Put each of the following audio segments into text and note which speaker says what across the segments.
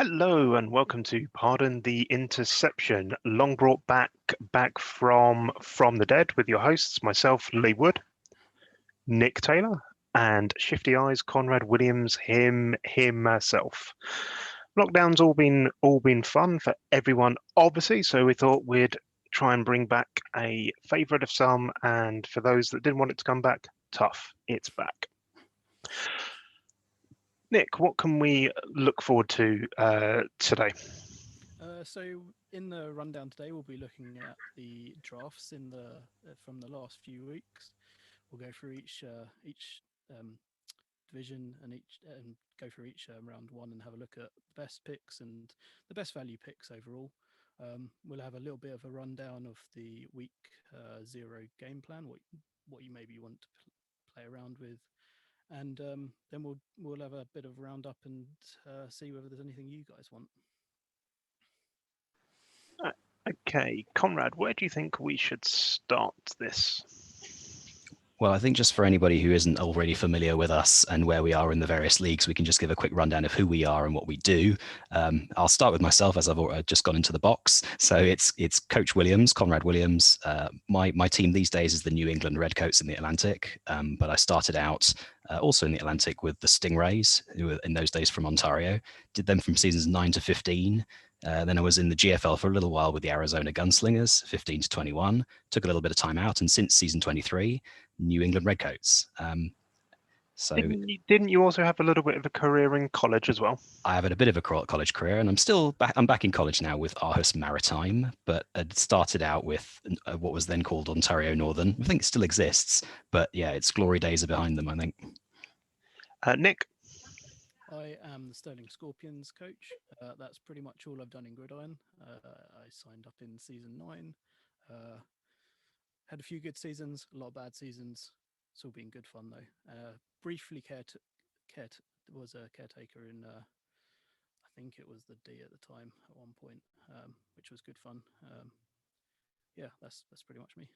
Speaker 1: Hello and welcome to Pardon the Interception, long brought back from the dead with your hosts, myself, Lee Wood, Nick Taylor, and Shifty Eyes, Conrad Williams, himself. Lockdown's all been fun for everyone, obviously, so we thought we'd try and bring back a favourite of some, and for those that didn't want it to come back, tough, it's back. Nick, what can we look forward to today?
Speaker 2: So in the rundown today, we'll be looking at the drafts in the from the last few weeks. We'll go through each division and each go through each round one and have a look at the best picks and the best value picks overall. We'll have a little bit of a rundown of the week zero game plan, what you maybe want to play around with, and then we'll have a bit of roundup and see whether there's anything you guys want.
Speaker 1: Okay, Conrad, where do you think we should start this?
Speaker 3: Well, I think just for anybody who isn't already familiar with us and where we are in the various leagues, we can just give a quick rundown of who we are and what we do. I'll start with myself, as I've just gone into the box. So it's Coach Williams, Conrad Williams. My team these days is the New England Redcoats in the Atlantic, but I started out also in the Atlantic with the Stingrays, who were in those days from Ontario. Did them from seasons 9 to 15. Then I was in the GFL for a little while with the Arizona Gunslingers, 15 to 21. Took a little bit of time out, and since season 23, New England Redcoats. So
Speaker 1: Didn't you also have a little bit of a career in college as well?
Speaker 3: I have had a bit of a college career, and I'm back in college now with Aarhus Maritime, but I'd started out with what was then called Ontario Northern. I think it still exists, but yeah, its glory days are behind them, I think.
Speaker 1: Nick?
Speaker 2: I am the Sterling Scorpions coach. That's pretty much all I've done in Gridiron. I signed up in season 9. Had a few good seasons, a lot of bad seasons. It's all been good fun though. Briefly was a caretaker in, I think it was the D at the time at one point, which was good fun. Yeah, that's pretty much me.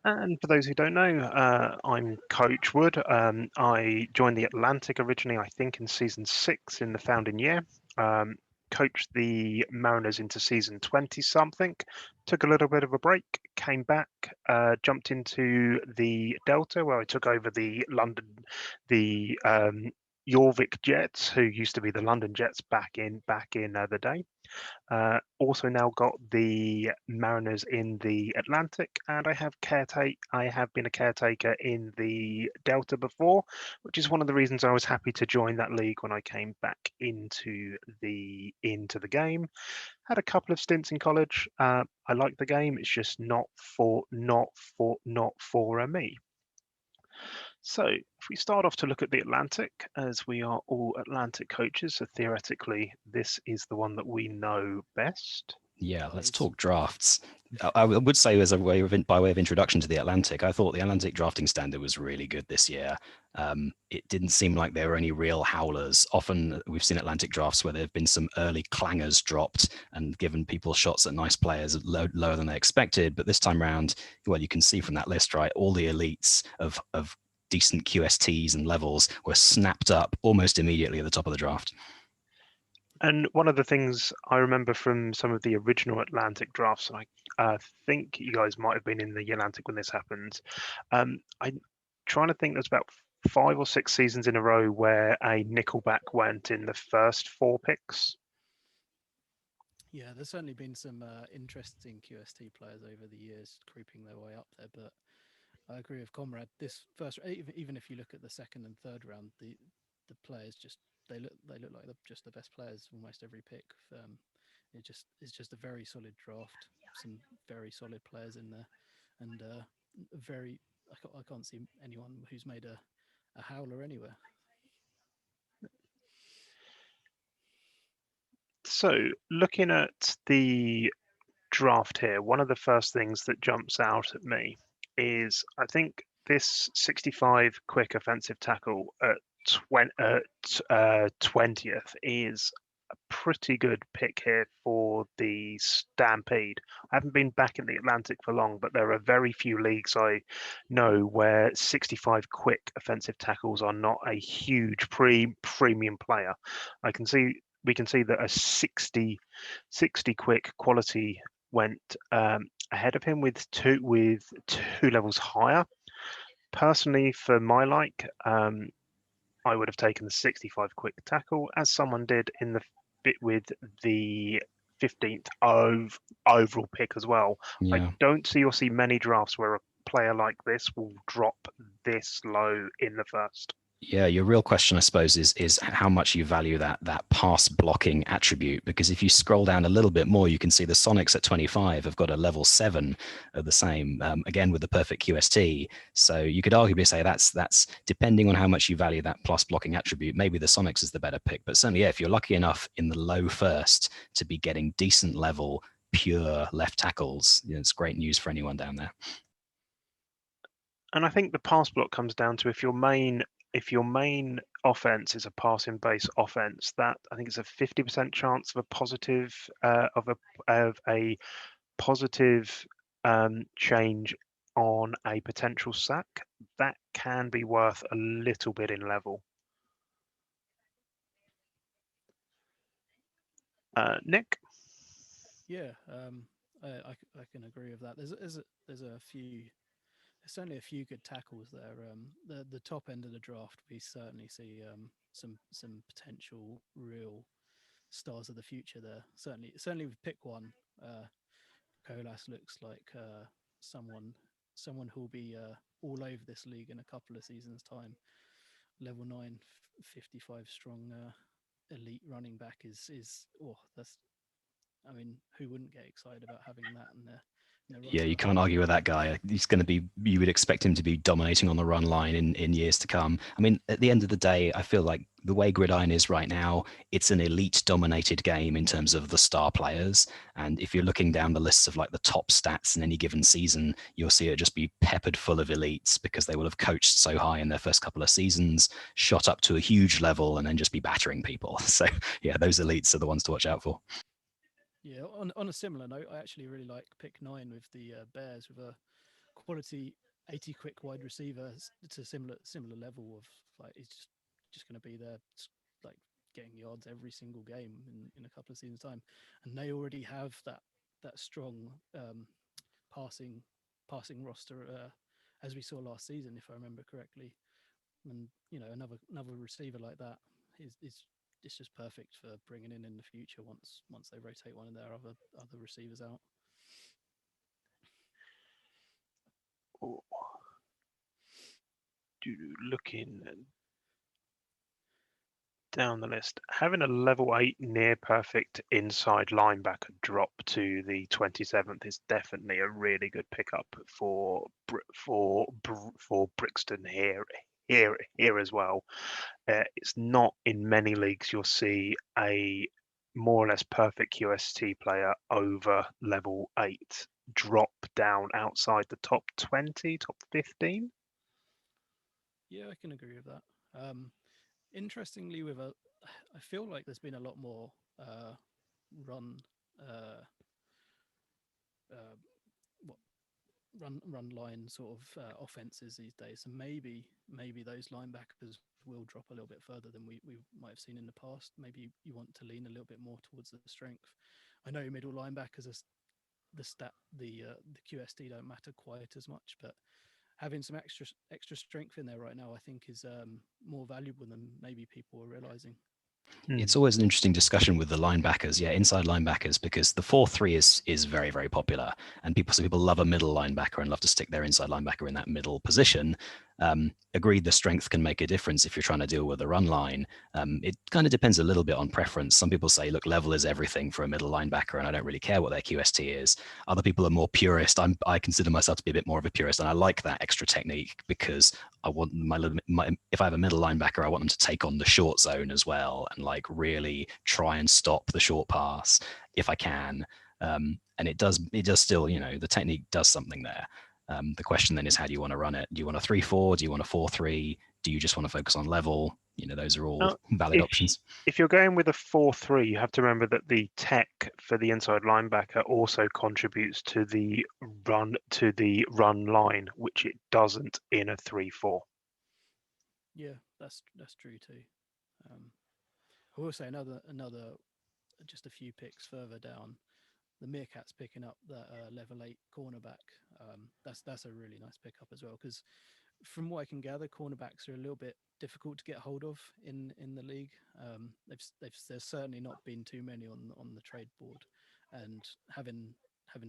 Speaker 1: And for those who don't know, I'm Coach Wood. I joined the Atlantic originally, I think, in season 6 in the founding year. Coached the Mariners into season 20 something, took a little bit of a break, came back, jumped into the Delta where I took over the Jorvik Jets, who used to be the London Jets back in the day. Also now got the Mariners in the Atlantic, and I have been a caretaker in the Delta before, which is one of the reasons I was happy to join that league when I came back into the game. Had a couple of stints in college. I like the game. It's just not for me. So, if we start off to look at the Atlantic, as we are all Atlantic coaches, so theoretically, this is the one that we know best.
Speaker 3: Yeah, let's talk drafts. I would say, as by way of introduction to the Atlantic, I thought the Atlantic drafting standard was really good this year. It didn't seem like there were any real howlers. Often we've seen Atlantic drafts where there have been some early clangers dropped and given people shots at nice players lower than they expected. But this time round, well, you can see from that list, right? All the elites of decent QSTs and levels were snapped up almost immediately at the top of the draft.
Speaker 1: And one of the things I remember from some of the original Atlantic drafts, and I think you guys might have been in the Atlantic when this happened. I'm trying to think. There's about 5 or 6 seasons in a row where a Nickelback went in the first 4 picks.
Speaker 2: Yeah, there's certainly been some interesting QST players over the years creeping their way up there, but I agree with Conrad. This first, even if you look at the second and third round, the players just they look like they're just the best players almost every pick. It's just a very solid draft, some very solid players in there, and very I can't see anyone who's made a howler anywhere.
Speaker 1: So, looking at the draft here, one of the first things that jumps out at me is I think this 65 quick offensive tackle at 20th is a pretty good pick here for the Stampede. I haven't been back in the Atlantic for long, but there are very few leagues I know where 65 quick offensive tackles are not a huge premium player. I can see we can see that a 60 quick quality went ahead of him with two levels higher. Personally, for my like, I would have taken the 65 quick tackle, as someone did in the bit with the 15th overall pick as well.
Speaker 3: Yeah.
Speaker 1: I don't see or see many drafts where a player like this will drop this low in the first.
Speaker 3: Yeah, your real question, I suppose, is how much you value that pass blocking attribute. Because if you scroll down a little bit more, you can see the Sonics at 25 have got a level 7 of the same, again with the perfect QST. So you could arguably say that's depending on how much you value that plus blocking attribute. Maybe the Sonics is the better pick, but certainly, yeah, if you're lucky enough in the low first to be getting decent level pure left tackles, it's great news for anyone down there.
Speaker 1: And I think the pass block comes down to if your main offense is a passing based offense, that I think it's a 50% chance of a positive positive change on a potential sack. That can be worth a little bit in level. Nick?
Speaker 2: Yeah, I can agree with that. There's certainly a few good tackles there. The top end of the draft, we certainly see some potential real stars of the future there. Certainly with pick one, Colas looks like someone who'll be all over this league in a couple of seasons' time. Level 9, 55 strong elite running back is that's. I mean, who wouldn't get excited about having that in their
Speaker 3: Yeah, you
Speaker 2: roster?
Speaker 3: can't argue with that guy. He's going to be, you would expect him to be dominating on the run line in years to come. I mean, at the end of the day, I feel like the way Gridiron is right now, it's an elite dominated game in terms of the star players. And if you're looking down the lists of like the top stats in any given season, you'll see it just be peppered full of elites because they will have coached so high in their first couple of seasons, shot up to a huge level, and then just be battering people. So yeah, those elites are the ones to watch out for.
Speaker 2: Yeah, on a similar note, I actually really like pick 9 with the Bears with a quality 80 quick wide receiver. It's a similar level of like it's just going to be there, like getting yards every single game in a couple of seasons time, and they already have that strong passing roster as we saw last season, if I remember correctly. And another receiver like that is it's just perfect for bringing in the future once they rotate one of their other receivers out.
Speaker 1: Looking down the list, having a level 8 near perfect inside linebacker drop to the 27th is definitely a really good pickup for Brixton here as well. It's not in many leagues you'll see a more or less perfect QST player over level 8 drop down outside the top 20, top 15.
Speaker 2: Yeah, I can agree with that. Interestingly, I feel like there's been a lot more run run line sort of offenses these days. So maybe those linebackers will drop a little bit further than we might have seen in the past. Maybe you want to lean a little bit more towards the strength. I know middle linebackers are the QST don't matter quite as much, but having some extra strength in there right now, I think, is more valuable than maybe people are realizing.
Speaker 3: It's always an interesting discussion with the linebackers, inside linebackers, because the 4-3 is very, very popular, and people love a middle linebacker and love to stick their inside linebacker in that middle position. Agreed, the strength can make a difference if you're trying to deal with a run line. It kind of depends a little bit on preference. Some people say, look, level is everything for a middle linebacker, and I don't really care what their QST is. Other people are more purist. I consider myself to be a bit more of a purist, and I like that extra technique because I want if I have a middle linebacker, I want them to take on the short zone as well and like really try and stop the short pass if I can. And it does still, the technique does something there. The question then is, how do you want to run it? Do you want a 3-4? Do you want a 4-3? Do you just want to focus on level? Those are all valid options.
Speaker 1: If you're going with a 4-3, you have to remember that the tech for the inside linebacker also contributes to the run line, which it doesn't in a 3-4.
Speaker 2: Yeah, that's true too. I will say another just a few picks further down. The Meerkats picking up that level 8 cornerback. That's a really nice pickup as well, because from what I can gather, cornerbacks are a little bit difficult to get hold of in the league. There's certainly not been too many on the trade board, and having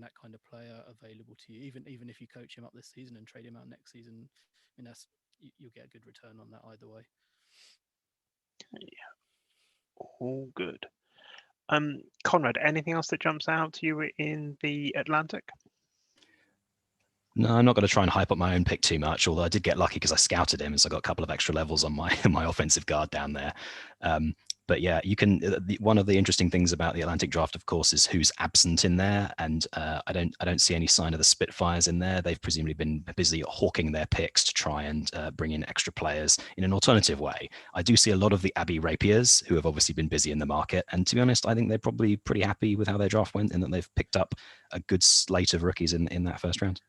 Speaker 2: that kind of player available to you, even if you coach him up this season and trade him out next season, I mean you'll get a good return on that either way.
Speaker 1: All good. Conrad, anything else that jumps out to you in the Atlantic?
Speaker 3: No, I'm not going to try and hype up my own pick too much, although I did get lucky because I scouted him, so I got a couple of extra levels on my my offensive guard down there. But yeah, you can. One of the interesting things about the Atlantic draft, of course, is who's absent in there, and I don't see any sign of the Spitfires in there. They've presumably been busy hawking their picks to try and bring in extra players in an alternative way. I do see a lot of the Abbey Rapiers who have obviously been busy in the market, and to be honest, I think they're probably pretty happy with how their draft went, and that they've picked up a good slate of rookies in that first round.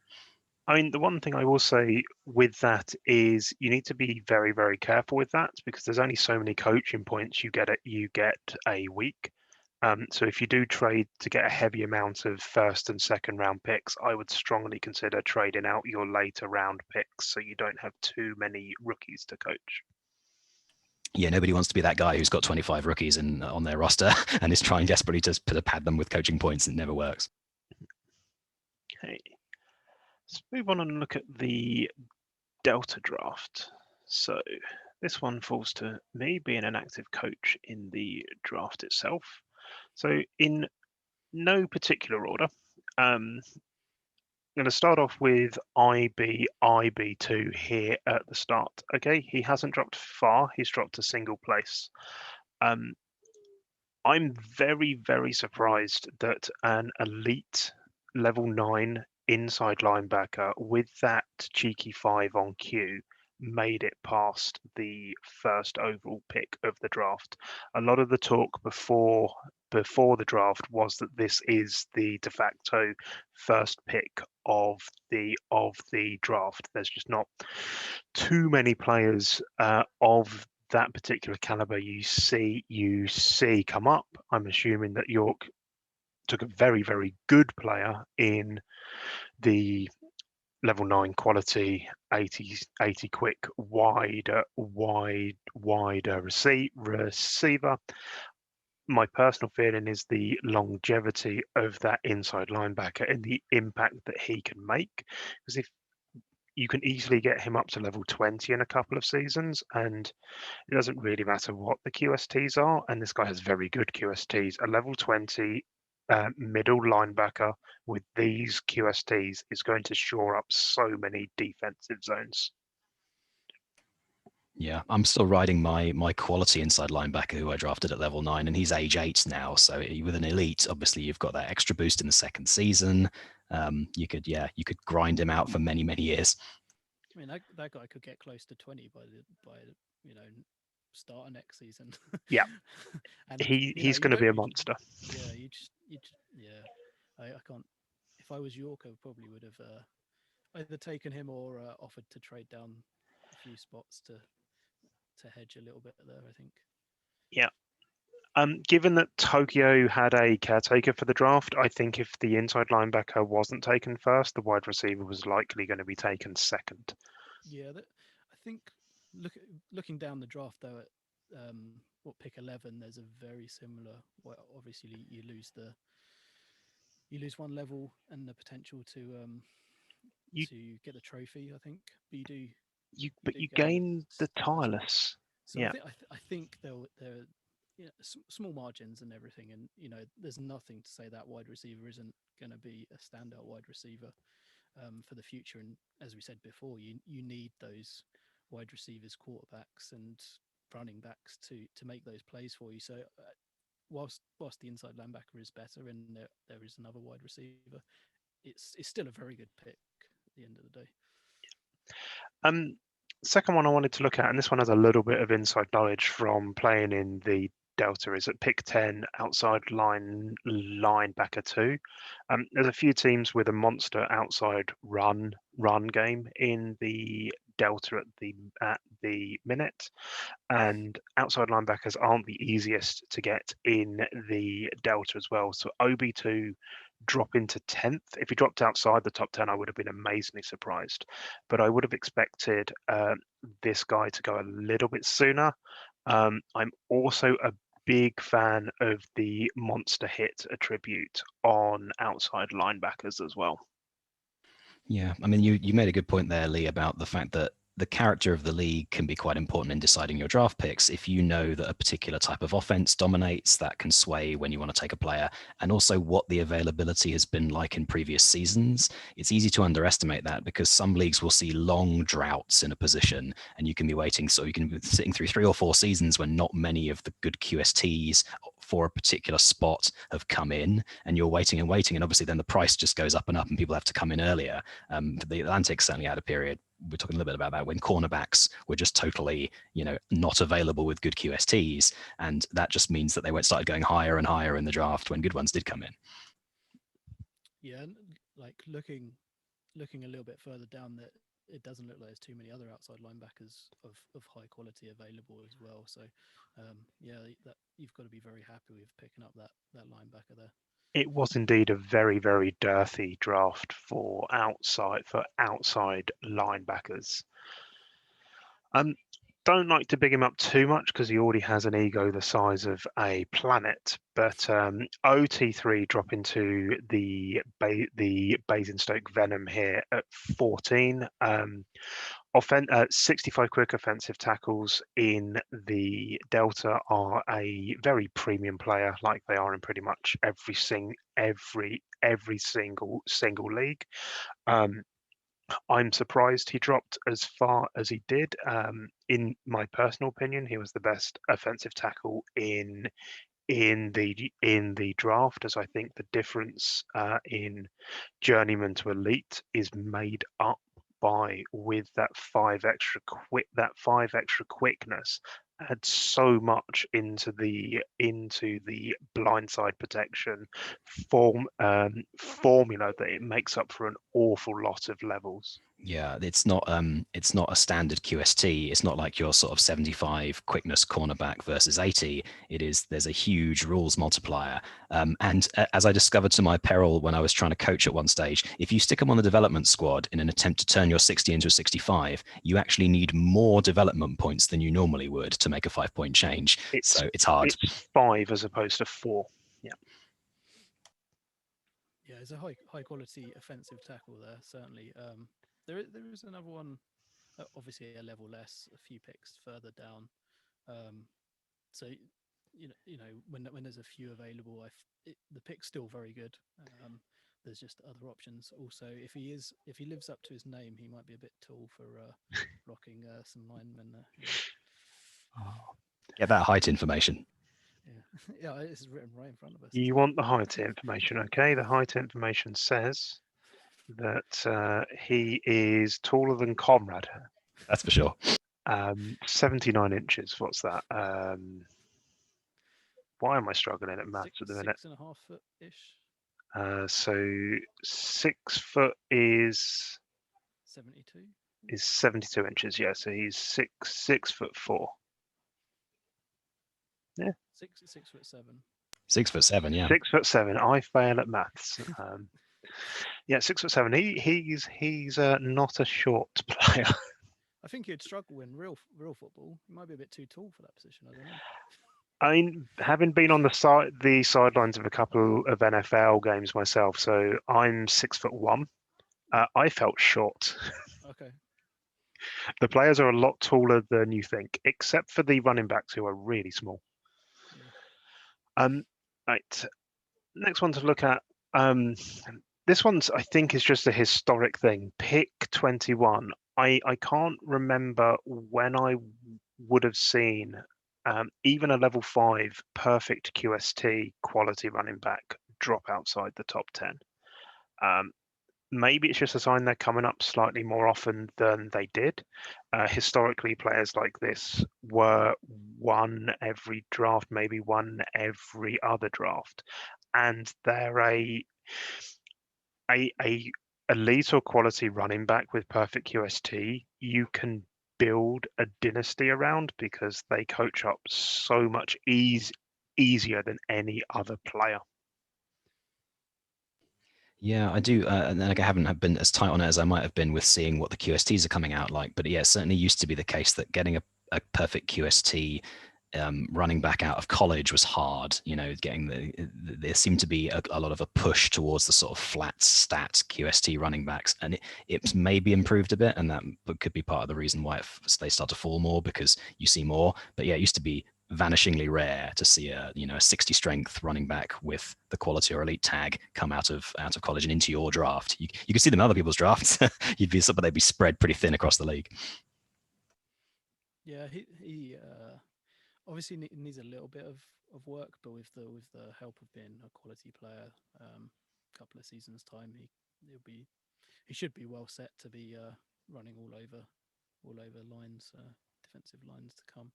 Speaker 1: I mean, the one thing I will say with that is you need to be very, very careful with that, because there's only so many coaching points you get a week. So if you do trade to get a heavy amount of first and second round picks, I would strongly consider trading out your later round picks so you don't have too many rookies to coach.
Speaker 3: Yeah, nobody wants to be that guy who's got 25 rookies on their roster and is trying desperately to pad them with coaching points, and it never works.
Speaker 1: Okay. Let's move on and look at the Delta draft. So this one falls to me, being an active coach in the draft itself. So in no particular order, I'm going to start off with IB2 here at the start. Okay, he hasn't dropped far, he's dropped a single place. I'm very, very surprised that an elite level 9 inside linebacker with that cheeky 5 on Q made it past the first overall pick of the draft. A lot of the talk before the draft was that this is the de facto first pick of the draft. There's just not too many players of that particular caliber you see come up. I'm assuming that York took a very, very good player in the level 9 quality 80 quick wider receiver. My personal feeling is the longevity of that inside linebacker and the impact that he can make, because if you can easily get him up to level 20 in a couple of seasons, and it doesn't really matter what the QSTs are, and this guy has very good QSTs. A level 20 middle linebacker with these QSTs is going to shore up so many defensive zones.
Speaker 3: Yeah, I'm still riding my quality inside linebacker who I drafted at level 9, and he's age 8 now. So with an elite, obviously you've got that extra boost in the second season. You could grind him out for many, many years.
Speaker 2: I mean, that guy could get close to 20 by start of next season.
Speaker 1: Yeah,
Speaker 2: and
Speaker 1: he's going to be a monster.
Speaker 2: Yeah, I can't. If I was York, I probably would have either taken him or offered to trade down a few spots to hedge a little bit there, I think.
Speaker 1: Yeah. Given that Tokyo had a caretaker for the draft, I think if the inside linebacker wasn't taken first, the wide receiver was likely going to be taken second.
Speaker 2: Yeah, I think looking down the draft though at pick 11, there's a very similar. Well, obviously you lose one level and the potential to get the trophy, I think. But you
Speaker 1: gain the tireless.
Speaker 2: So yeah. I think they're small margins and everything, and there's nothing to say that wide receiver isn't going to be a standout wide receiver for the future. And as we said before, you need those wide receivers, quarterbacks, and running backs to make those plays for you. So whilst the inside linebacker is better and there is another wide receiver, it's still a very good pick at the end of the day.
Speaker 1: Second one I wanted to look at, and this one has a little bit of inside knowledge from playing in the Delta, is at pick 10, outside linebacker 2. There's a few teams with a monster outside run game in the Delta at the minute. And outside linebackers aren't the easiest to get in the Delta as well. So OB2 drop into 10th. If he dropped outside the top 10, I would have been amazingly surprised. But I would have expected this guy to go a little bit sooner. I'm also a big fan of the monster hit attribute on outside linebackers as well.
Speaker 3: Yeah, I mean, you made a good point there, Lee, about the fact that the character of the league can be quite important in deciding your draft picks. If you know that a particular type of offense dominates, that can sway when you want to take a player, and also what the availability has been like in previous seasons. It's easy to underestimate that because some leagues will see long droughts in a position, and you can be waiting. So you can be sitting through 3 or 4 seasons when not many of the good QSTs for a particular spot have come in, and you're waiting and waiting, and obviously then the price just goes up and up, and people have to come in earlier. The Atlantic certainly had a period, we're talking a little bit about that, when cornerbacks were just totally, not available with good QSTs, and that just means that they started going higher and higher in the draft when good ones did come in.
Speaker 2: Yeah, like looking a little bit further down, that it doesn't look like there's too many other outside linebackers of high quality available as well. So that you've got to be very happy with picking up that linebacker there.
Speaker 1: It was indeed a very, very dirty draft for outside linebackers. Don't like to big him up too much because he already has an ego the size of a planet. But OT3 drop into the Basingstoke Venom here at 14. 65 quick offensive tackles in the Delta are a very premium player, like they are in pretty much every single league. I'm surprised he dropped as far as he did. In my personal opinion, he was the best offensive tackle in the draft, as I think the difference in journeyman to elite is made up with that 5 extra quickness adds so much into the blindside protection formula that it makes up for an awful lot of levels.
Speaker 3: Yeah, it's not a standard QST. It's not like your sort of 75 quickness cornerback versus 80. There's a huge rules multiplier. And as I discovered to my peril when I was trying to coach at one stage, if you stick them on the development squad in an attempt to turn your 60 into a 65, you actually need more development points than you normally would to make a 5-point change. So it's hard.
Speaker 1: It's 5 as opposed to 4. Yeah.
Speaker 2: Yeah, it's a high quality offensive tackle there, certainly. There is another one, obviously a level less, a few picks further down. So when there's a few available, the pick's still very good. There's just other options. Also, if he lives up to his name, he might be a bit tall for blocking some linemen there. Yeah.
Speaker 3: Get that height information.
Speaker 2: Yeah, it's written right in front of us.
Speaker 1: You want the height information, okay? The height information says that he is taller than Conrad.
Speaker 3: That's for sure.
Speaker 1: 79 inches. What's that? Why am I struggling at maths at the minute?
Speaker 2: 6.5 foot ish.
Speaker 1: So 6 foot is
Speaker 2: 72.
Speaker 1: Is 72 inches. Yeah, so he's 6'4". Yeah,
Speaker 2: 6'7".
Speaker 3: 6'7", yeah.
Speaker 1: 6'7". I fail at maths. Yeah, 6'7". He's not a short player.
Speaker 2: I think he'd struggle in real football. He might be a bit too tall for that position. I don't know.
Speaker 1: I mean, having been on the sidelines of a couple of NFL games myself, so I'm 6'1". I felt short.
Speaker 2: Okay.
Speaker 1: The players are a lot taller than you think, except for the running backs who are really small.
Speaker 2: Yeah.
Speaker 1: Right. Next one to look at. This one's, I think, is just a historic thing. Pick 21. I can't remember when I would have seen even a level 5 perfect QST quality running back drop outside the top 10. Maybe it's just a sign they're coming up slightly more often than they did. Historically, players like this were one every draft, maybe one every other draft, and they're a elite or quality running back with perfect QST. You can build a dynasty around because they coach up so much easier than any other player.
Speaker 3: Yeah, I do. And then I haven't been as tight on it as I might have been with seeing what the QSTs are coming out like. But yeah, it certainly used to be the case that getting a perfect QST running back out of college was hard. Getting there seemed to be a lot of a push towards the sort of flat stat QST running backs, and it's maybe improved a bit, and that could be part of the reason why they start to fall more, because you see more. But yeah, it used to be vanishingly rare to see a 60 strength running back with the quality or elite tag come out of college and into your draft. You could see them in other people's drafts. But they'd be spread pretty thin across the league.
Speaker 2: Yeah, he obviously needs a little bit of work, but with the help of being a quality player, a couple of seasons time, he should be well set to be running all over lines, defensive lines to come.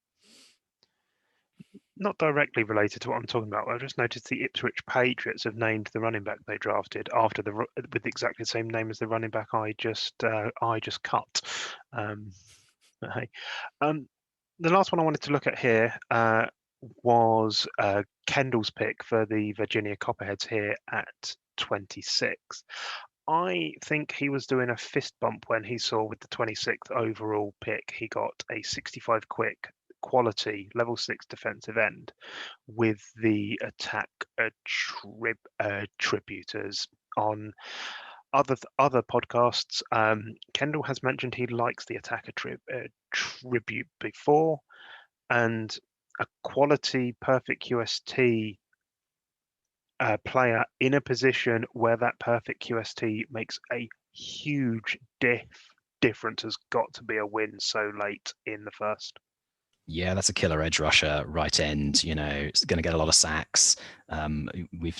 Speaker 1: Not directly related to what I'm talking about, I just noticed the Ipswich Patriots have named the running back they drafted with exactly the same name as the running back I just cut. Hey. The last one I wanted to look at here was Kendall's pick for the Virginia Copperheads here at 26. I think he was doing a fist bump when he saw with the 26th overall pick, he got a 65 quick quality level 6 defensive end with the attack tributors. On other podcasts, Kendall has mentioned he likes the attacker tribute before, and a quality perfect QST player in a position where that perfect QST makes a huge difference has got to be a win so late in the first.
Speaker 3: Yeah, that's a killer edge rusher, right end. It's going to get a lot of sacks. We've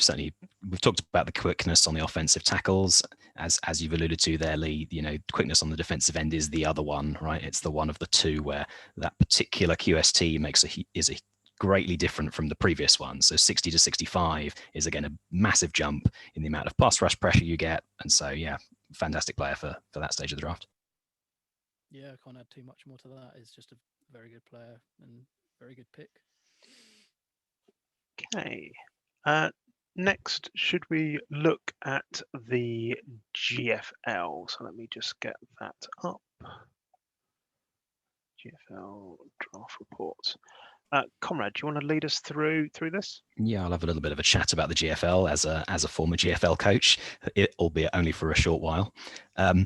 Speaker 3: talked about the quickness on the offensive tackles, as you've alluded to there, Lee. Quickness on the defensive end is the other one, right? It's the one of the two where that particular QST is greatly different from the previous one. So 60 to 65 is again a massive jump in the amount of pass rush pressure you get, and so yeah, fantastic player for that stage of the draft.
Speaker 2: Yeah, I can't add too much more to that. It's just a very good player and very good pick.
Speaker 1: Okay. Next, should we look at the GFL? So let me just get that up. GFL draft reports. Conrad, do you want to lead us through this?
Speaker 3: Yeah, I'll have a little bit of a chat about the GFL as a former GFL coach, albeit only for a short while. I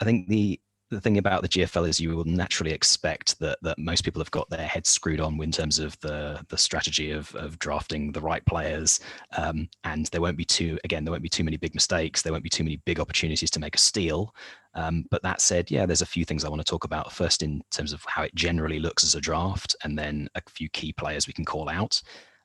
Speaker 3: think the thing about the GFL is you will naturally expect that most people have got their heads screwed on in terms of the strategy of drafting the right players, and there won't be too many big mistakes. There won't be too many big opportunities to make a steal. But that said, yeah, there's a few things I want to talk about first in terms of how it generally looks as a draft, and then a few key players we can call out.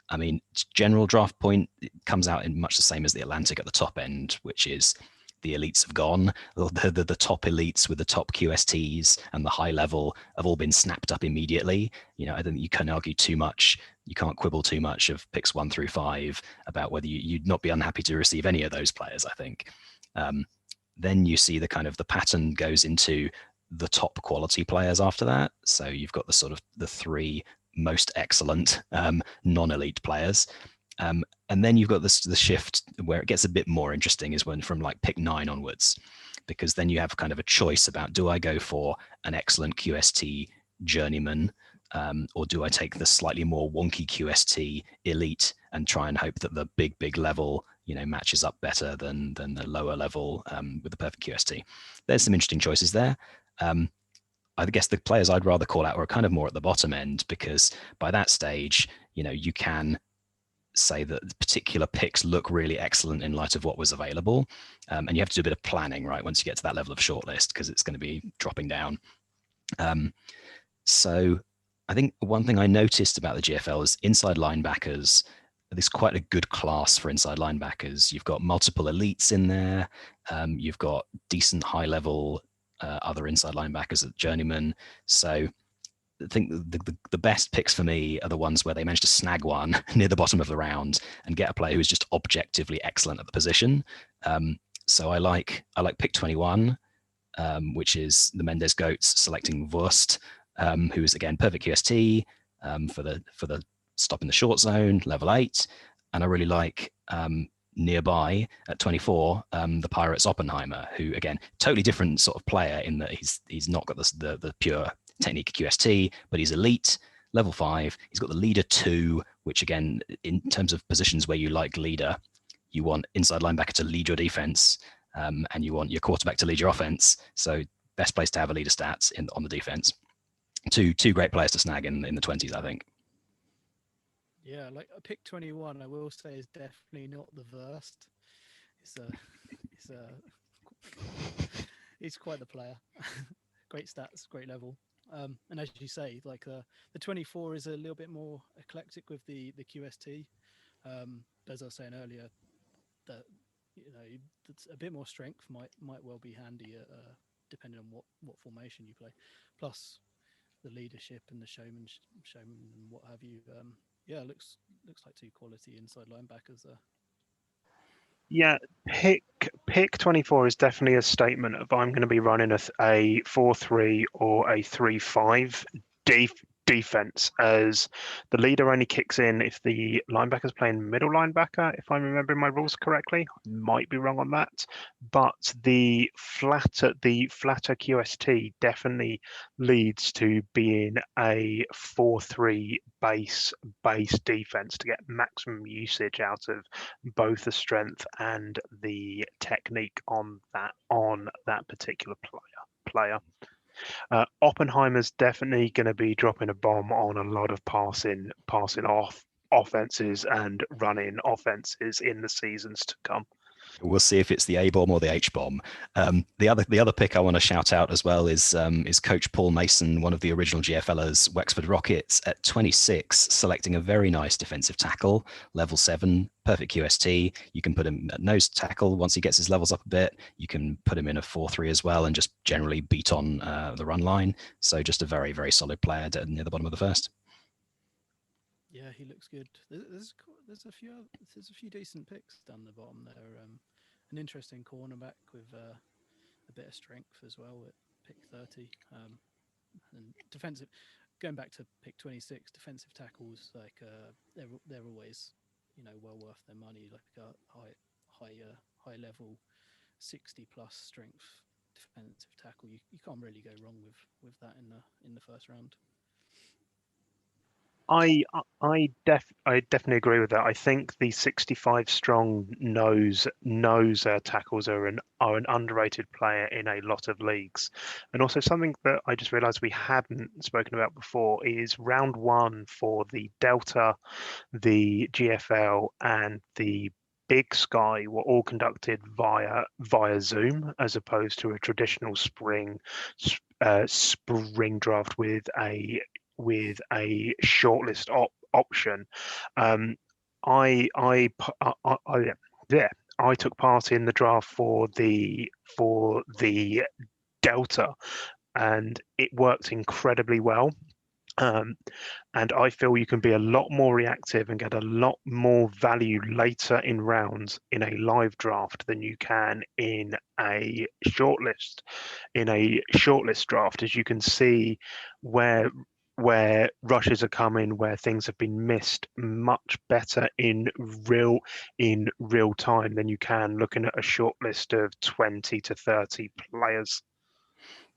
Speaker 3: I mean, general draft point comes out in much the same as the Atlantic at the top end, which is the elites have gone. The top elites with the top QSTs and the high level have all been snapped up immediately. I don't think you can argue too much. You can't quibble too much of picks 1 through 5 about whether you'd not be unhappy to receive any of those players, I think. Then you see the kind of the pattern goes into the top quality players after that. So you've got the sort of the 3 most excellent non-elite players. And then you've got the shift where it gets a bit more interesting is when from like pick 9 onwards, because then you have kind of a choice about, do I go for an excellent QST journeyman, or do I take the slightly more wonky QST elite and try and hope that the big level matches up better than the lower level with the perfect QST. There's some interesting choices there. I guess the players I'd rather call out are kind of more at the bottom end, because by that stage, you can say that particular picks look really excellent in light of what was available. And you have to do a bit of planning, right, once you get to that level of shortlist, because it's going to be dropping down. So I think one thing I noticed about the GFL is inside linebackers. There's quite a good class for inside linebackers. You've got multiple elites in there. You've got decent high level other inside linebackers at journeyman. So I think the best picks for me are the ones where they manage to snag one near the bottom of the round and get a player who is just objectively excellent at the position. So I like pick 21. which is the Mendes Goats selecting Wurst, who is again perfect QST for the stop in the short zone, level 8. And I really like nearby at 24, the Pirates Oppenheimer, who again, totally different sort of player in that he's not got the pure technique QST, but he's elite, level 5. He's got the leader 2, which again, in terms of positions where you like leader, you want inside linebacker to lead your defense, and you want your quarterback to lead your offense. So best place to have a leader stats on the defense. Two great players to snag in the 20s, I think.
Speaker 2: Yeah, like a pick 21, I will say, is definitely not the worst. He's quite the player. Great stats, great level. And as you say, like the 24 is a little bit more eclectic with the QST. As I was saying earlier, that a bit more strength might well be handy depending on what formation you play. Plus the leadership and the showman and what have you. Yeah, looks like 2 quality inside linebackers there.
Speaker 1: Yeah, pick 24 is definitely a statement of I'm going to be running a 4-3 or a 3-5 defense, as the leader only kicks in if the linebacker's playing middle linebacker, if I'm remembering my rules correctly. I might be wrong on that, but the flatter QST definitely leads to being a 4-3 base defense to get maximum usage out of both the strength and the technique on that particular player. Oppenheimer's definitely going to be dropping a bomb on a lot of passing off offenses and running offenses in the seasons to come.
Speaker 3: We'll see if it's the A bomb or the H bomb. The other pick I want to shout out as well is Coach Paul Mason, one of the original GFLers, Wexford Rockets, at 26, selecting a very nice defensive tackle, level 7, perfect QST. You can put him at nose tackle once he gets his levels up a bit. You can put him in a 4-3 as well and just generally beat on the run line. So just a very, very solid player near the bottom of the first.
Speaker 2: Yeah, he looks good. There's a few decent picks down the bottom there. An interesting cornerback with a bit of strength as well at pick 30. And defensive, going back to pick 26, defensive tackles, like they're always well worth their money. Like a high level 60 plus strength defensive tackle, you can't really go wrong with that in the first round.
Speaker 1: I definitely agree with that. I think the 65 strong nose tackles are an underrated player in a lot of leagues. And also something that I just realized we hadn't spoken about before is round 1 for the Delta, the GFL, and the Big Sky were all conducted via Zoom, as opposed to a traditional spring draft with a shortlist option. I took part in the draft for the Delta, and it worked incredibly well. And I feel you can be a lot more reactive and get a lot more value later in rounds in a live draft than you can in a shortlist draft, as you can see where rushes are coming, where things have been missed much better in real time than you can looking at a short list of 20 to 30 players.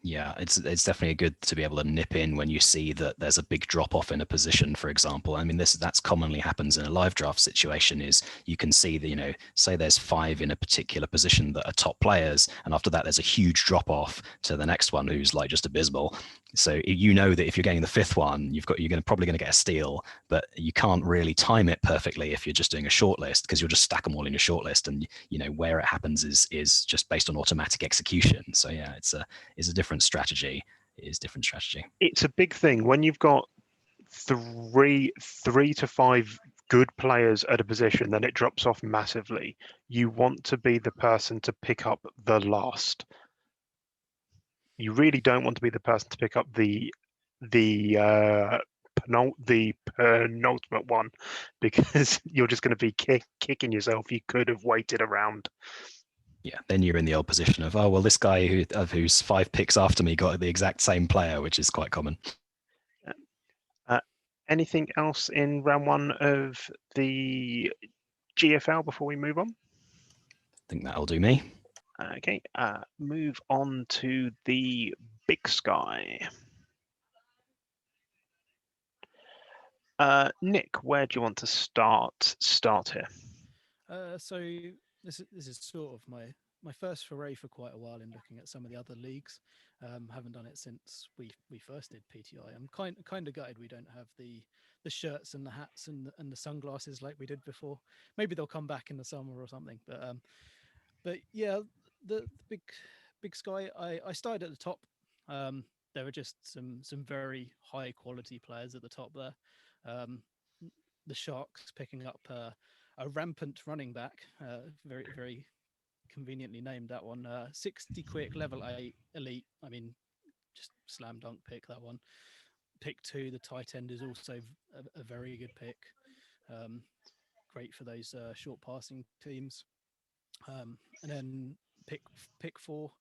Speaker 3: Yeah, it's definitely good to be able to nip in when you see that there's a big drop off in a position, for example. I mean, that's commonly happens in a live draft situation. Is you can see that, say there's 5 in a particular position that are top players, and after that there's a huge drop off to the next one who's like just abysmal. So that if you're getting the 5th one, you're probably going to get a steal, but you can't really time it perfectly if you're just doing a short list, because you'll just stack them all in your short list, and where it happens is just based on automatic execution. So yeah, it's a different strategy. It is different strategy.
Speaker 1: It's a big thing when you've got three to 5 good players at a position, then it drops off massively. You want to be the person to pick up the last. You really don't want to be the person to pick up the penultimate one, because you're just going to be kicking yourself. You could have waited around.
Speaker 3: Yeah, then you're in the old position of, oh, well, this guy who's 5 picks after me got the exact same player, which is quite common.
Speaker 1: Anything else in round 1 of the GFL before we move on?
Speaker 3: I think that'll do me.
Speaker 1: Okay, move on to the Big Sky. Nick, where do you want to start here?
Speaker 2: So this is sort of my first foray for quite a while in looking at some of the other leagues. Haven't done it since we first did PTI. I'm kind of gutted we don't have the shirts and the hats and the sunglasses like we did before. Maybe they'll come back in the summer or something. But yeah, the big sky. I started at the top. There were just some very high quality players at the top there. The Sharks picking up a rampant running back, very conveniently named that one. 60 quick, level 8 elite. I mean, just slam dunk pick that one. Pick 2, the tight end is also a very good pick. Great for those short passing teams. And then pick 4.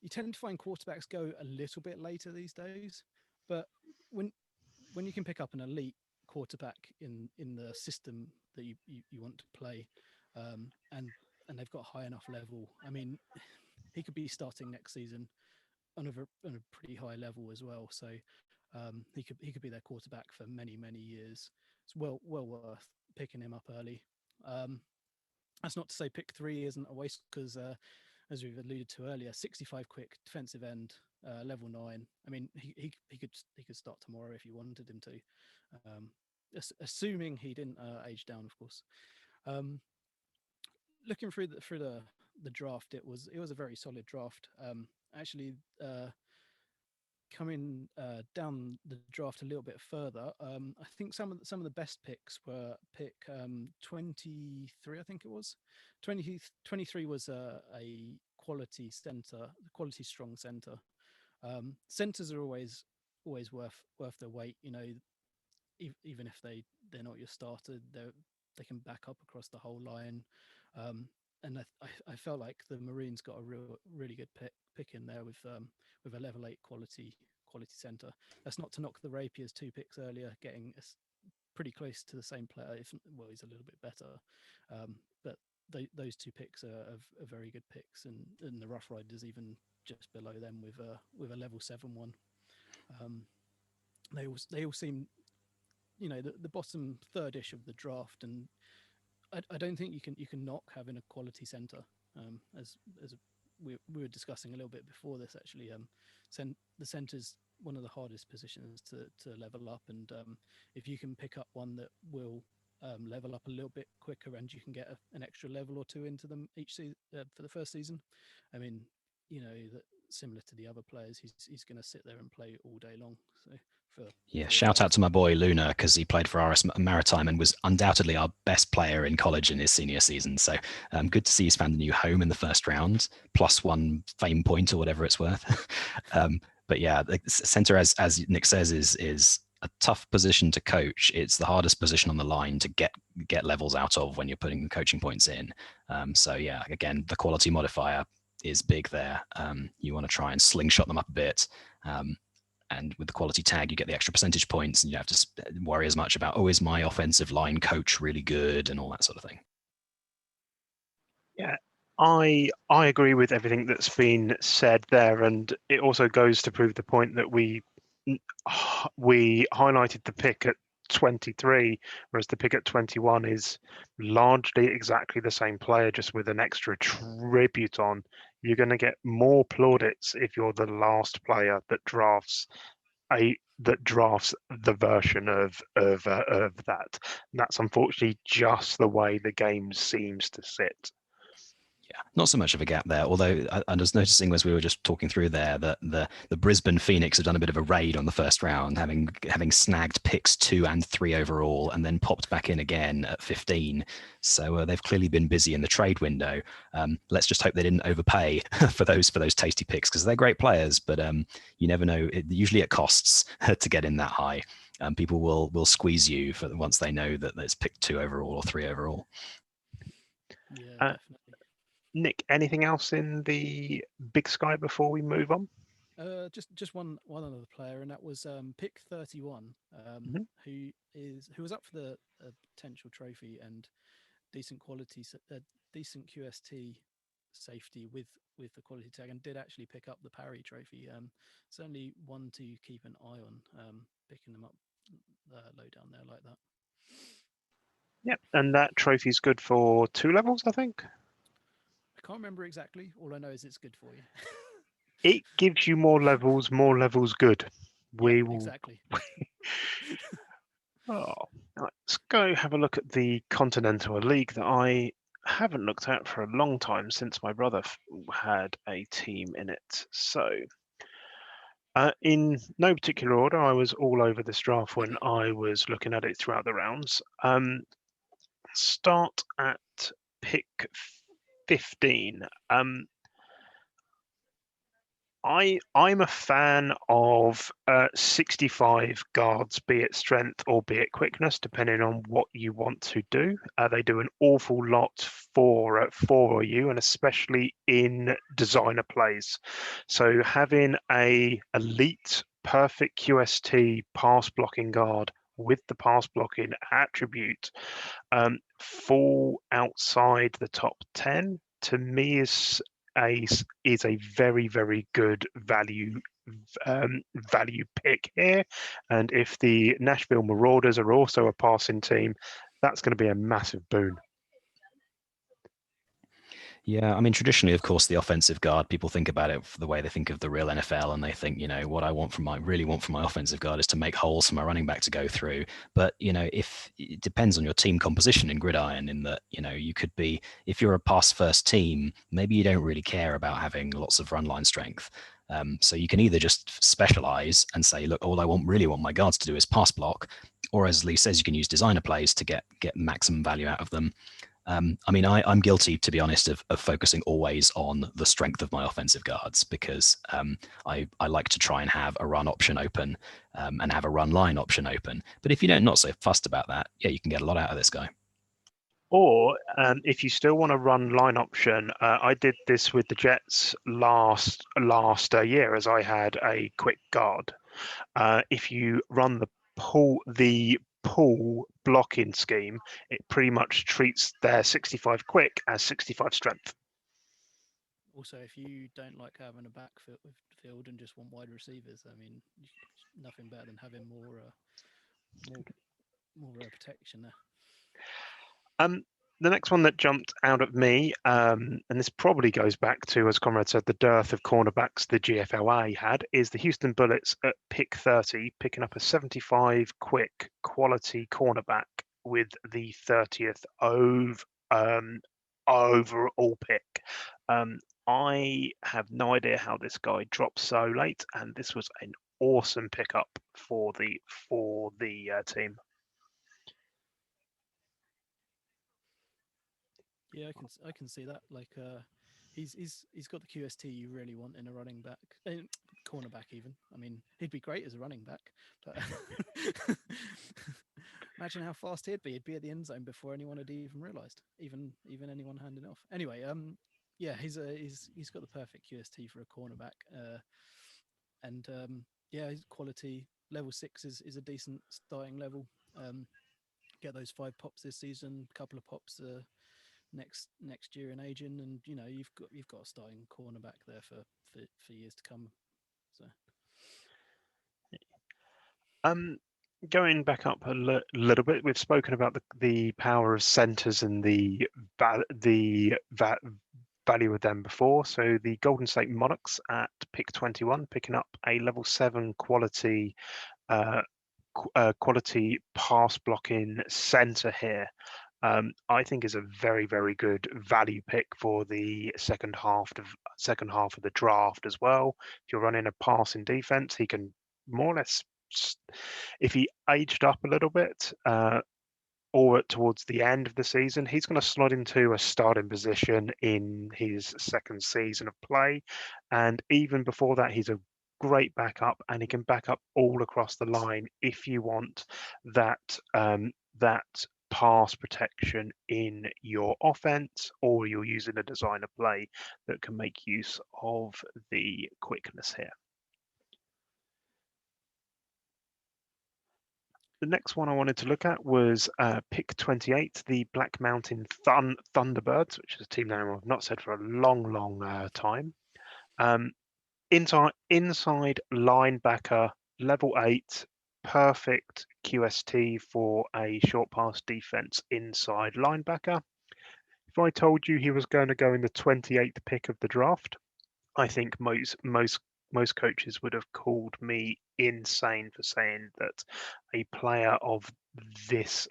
Speaker 2: You tend to find quarterbacks go a little bit later these days, but when you can pick up an elite quarterback in the system that you want to play, and they've got high enough level. I mean, he could be starting next season on a pretty high level as well. So he could be their quarterback for many years. It's well worth picking him up early. That's not to say pick 3 isn't a waste, because as we've alluded to earlier, 65 quick defensive end, level 9. I mean, he could start tomorrow if you wanted him to, assuming he didn't age down, of course. Looking through the draft, it was a very solid draft. Actually, coming down the draft a little bit further, I think some of the best picks were pick 23. I think it was 23 was a quality center, quality strong center. Centers are always worth their weight. You know, even if they're not your starter, they can back up across the whole line. And I felt like the Marines got a really good pick in there with a level 8 quality center. That's not to knock the Rapiers 2 picks earlier, getting pretty close to the same player. Well, he's a little bit better, but those 2 picks are very good picks, and the Rough Riders even just below them with a level 7 one. They all seem, you know, the bottom third-ish of the draft, and I don't think you can knock having a quality center. As we were discussing a little bit before this, actually, the center's one of the hardest positions to level up, and if you can pick up one that will level up a little bit quicker, and you can get an extra level or 2 into them each season for the first season, I mean, you know, that similar to the other players, he's going to sit there and play all day long. So
Speaker 3: shout out to my boy Luna, because he played for RS Maritime and was undoubtedly our best player in college in his senior season. So good to see he's found a new home in the first round, +1 fame point or whatever it's worth. But yeah, the center, as Nick says, is a tough position to coach. It's the hardest position on the line to get levels out of when you're putting coaching points in. So yeah, again, the quality modifier is big there. You want to try and slingshot them up a bit. And with the quality tag, you get the extra percentage points, and you don't have to worry as much about, oh, is my offensive line coach really good, and all that sort of thing.
Speaker 1: Yeah, I agree with everything that's been said there, and it also goes to prove the point that we highlighted the pick at 23, whereas the pick at 21 is largely exactly the same player, just with an extra tribute on. You're going to get more plaudits if you're the last player that drafts the version of that. And that's unfortunately just the way the game seems to sit.
Speaker 3: Yeah, not so much of a gap there. Although I was noticing as we were just talking through there that the Brisbane Phoenix have done a bit of a raid on the first round, having snagged picks 2 and 3 overall, and then popped back in again at 15. So they've clearly been busy in the trade window. Let's just hope they didn't overpay for those tasty picks, because they're great players, but you never know. Usually it costs to get in that high. People will squeeze you once they know that it's picked 2 overall or 3 overall.
Speaker 2: Yeah, definitely.
Speaker 1: Nick, anything else in the Big Sky before we move on?
Speaker 2: Just one other player, and that was pick 31,
Speaker 1: Mhm.
Speaker 2: who was up for the potential trophy and decent quality, decent QST safety with the quality tag, and did actually pick up the Parry trophy. Certainly one to keep an eye on, picking them up low down there like that.
Speaker 1: Yep, and that trophy's good for 2 levels, I think.
Speaker 2: I can't remember exactly. All I know is it's good for you.
Speaker 1: It gives you more levels good.
Speaker 2: Yeah,
Speaker 1: We will.
Speaker 2: exactly.
Speaker 1: Oh, let's go have a look at the Continental, a league that I haven't looked at for a long time since my brother had a team in it. So, in no particular order, I was all over this draft when I was looking at it throughout the rounds. Start at pick 15. I'm a fan of 65 guards, be it strength or be it quickness, depending on what you want to do. They do an awful lot for you, and especially in designer plays. So having a elite, perfect QST pass blocking guard with the pass blocking attribute fall outside the top 10 to me is a very good value pick here. And if the Nashville Marauders are also a passing team, that's going to be a massive boon.
Speaker 3: Yeah, I mean, traditionally, of course, the offensive guard, people think about it the way they think of the real NFL, and they think, what I really want from my offensive guard is to make holes for my running back to go through. But, if it depends on your team composition in Gridiron, in that, you could be, if you're a pass first team, maybe you don't really care about having lots of run line strength. So you can either just specialize and say, look, all I really want my guards to do is pass block, or as Lee says, you can use designer plays to get maximum value out of them. I mean, I'm guilty, to be honest, of focusing always on the strength of my offensive guards, because I like to try and have a run option open and have a run line option open. But if you don't not so fussed about that, yeah, you can get a lot out of this guy.
Speaker 1: Or if you still want to run line option, I did this with the Jets last year as I had a quick guard. If you run the pull blocking scheme, it pretty much treats their 65 quick as 65 strength.
Speaker 2: Also, if you don't like having a backfield and just want wide receivers, I mean, nothing better than having more protection there.
Speaker 1: The next one that jumped out at me, and this probably goes back to, as Conrad said, the dearth of cornerbacks the GFLA had, is the Houston Bullets at pick 30, picking up a 75 quick quality cornerback with the 30th overall pick. I have no idea how this guy dropped so late, and this was an awesome pickup for the team.
Speaker 2: Yeah, I can see that. Like, he's got the QST you really want in a running back, cornerback even. I mean, he'd be great as a running back, but imagine how fast he'd be. He'd be at the end zone before anyone had even realised, even anyone handing off. Anyway, yeah, he's got the perfect QST for a cornerback, and yeah, his quality level 6 is a decent starting level. Get those 5 pops this season, a couple of pops next year in aging, and you've got a starting cornerback there for years to come. So
Speaker 1: going back up a little bit, we've spoken about the power of centers and the value of them before. So the Golden State Monarchs at pick 21, picking up a level 7 quality quality pass blocking center here. I think is a very good value pick for the second half of the draft as well. If you're running a passing defense, he can more or less, if he aged up a little bit, or towards the end of the season, he's going to slot into a starting position in his second season of play. And even before that, he's a great backup, and he can back up all across the line if you want that pass protection in your offense, or you're using a designer play that can make use of the quickness here. The next one I wanted to look at was pick 28, the Black Mountain Thunderbirds, which is a team name I've not said for a long time. Inside linebacker, level 8, perfect QST for a short pass defense inside linebacker. If I told you he was going to go in the 28th pick of the draft, I think most coaches would have called me insane for saying that a player of this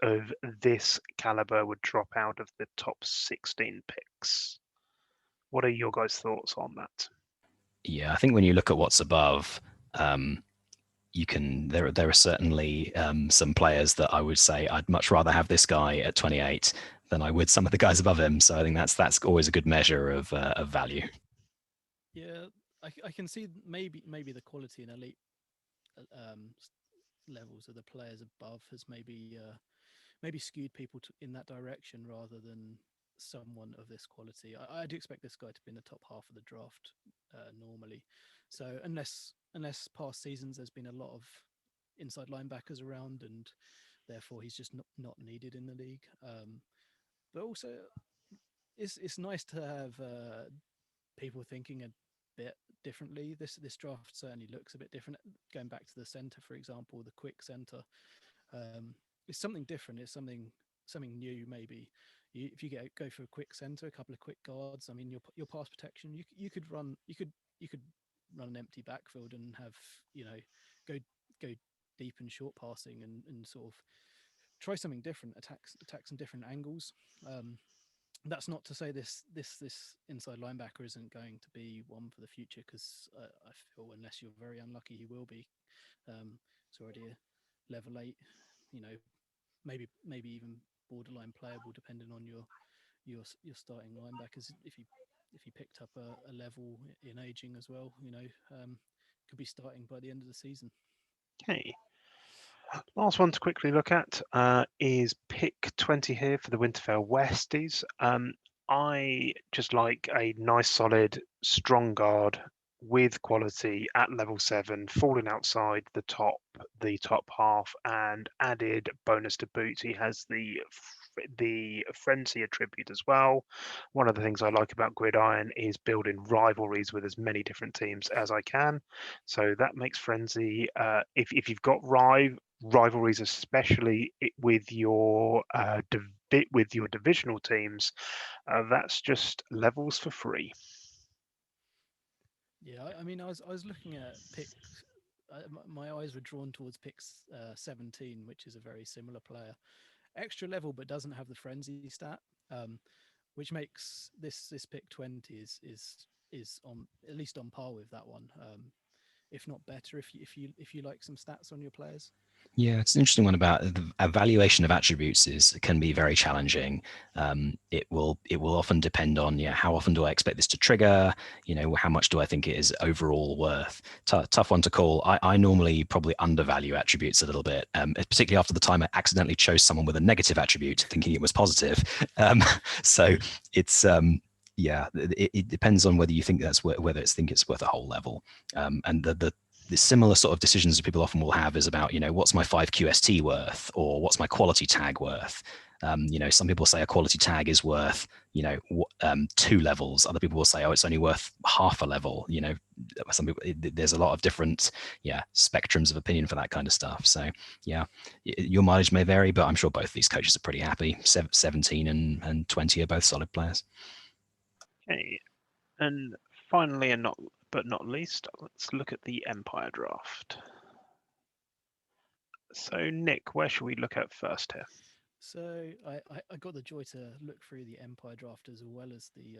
Speaker 1: caliber would drop out of the top 16 picks. What are your guys' thoughts on that?
Speaker 3: Yeah, I think when you look at what's above, you can there are certainly some players that I would say I'd much rather have this guy at 28 than I would some of the guys above him. So I think that's always a good measure of value.
Speaker 2: Yeah, I can see maybe the quality in elite um, levels of the players above has maybe skewed people in that direction rather than someone of this quality. I do expect this guy to be in the top half of the draft normally. So unless past seasons there's been a lot of inside linebackers around and therefore he's just not needed in the league. But also it's nice to have people thinking a bit differently. This draft certainly looks a bit different. Going back to the center, for example, the quick center, it's something different. It's something new. Maybe if you go for a quick center, a couple of quick guards. I mean, your pass protection. You could run an empty backfield and have go go deep and short passing and sort of try something different. Attack some different angles. That's not to say this inside linebacker isn't going to be one for the future, because I feel unless you're very unlucky, he will be. It's already a level 8, maybe even borderline playable depending on your starting linebackers. If you picked up a level in aging as well, could be starting by the end of the season.
Speaker 1: Okay. Last one to quickly look at is pick 20 here for the Winterfell Westies. I just like a nice, solid, strong guard with quality at level 7, falling outside the top half, and added bonus to boots. He has the frenzy attribute as well. One of the things I like about Gridiron is building rivalries with as many different teams as I can. So that makes frenzy. If you've got rivalries, especially with your divisional teams, that's just levels for free.
Speaker 2: Yeah, I mean, I was looking at picks. My eyes were drawn towards picks 17, which is a very similar player, extra level, but doesn't have the frenzy stat, which makes this pick 20 is on at least on par with that one, if not better. If you like some stats on your players.
Speaker 3: Yeah, it's an interesting one about the evaluation of attributes can be very challenging. It will often depend on how often do I expect this to trigger, how much do I think it is overall worth. Tough one to call. I normally probably undervalue attributes a little bit, particularly after the time I accidentally chose someone with a negative attribute thinking it was positive. So it's it depends on whether you think it's worth a whole level, and the similar sort of decisions that people often will have is about, what's my 5 QST worth, or what's my quality tag worth? Some people say a quality tag is worth, 2 levels. Other people will say, oh, it's only worth half a level. Some people, there's a lot of different, spectrums of opinion for that kind of stuff. So, your mileage may vary, but I'm sure both these coaches are pretty happy. 17 and 20 are both solid players.
Speaker 1: Okay, and finally, and not least, let's look at the Empire draft. So, Nick, where should we look at first here?
Speaker 2: So I got the joy to look through the Empire draft as well as the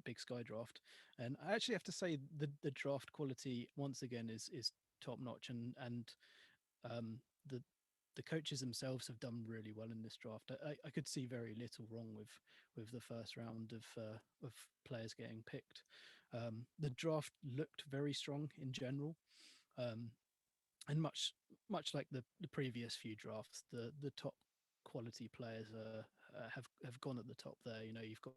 Speaker 2: Big Sky draft, and I actually have to say the draft quality once again is top notch, and um, the the coaches themselves have done really well in this draft. I could see very little wrong with the first round of players getting picked. The draft looked very strong in general, and much much like the previous few drafts, the top quality players have gone at the top there. You know, you've got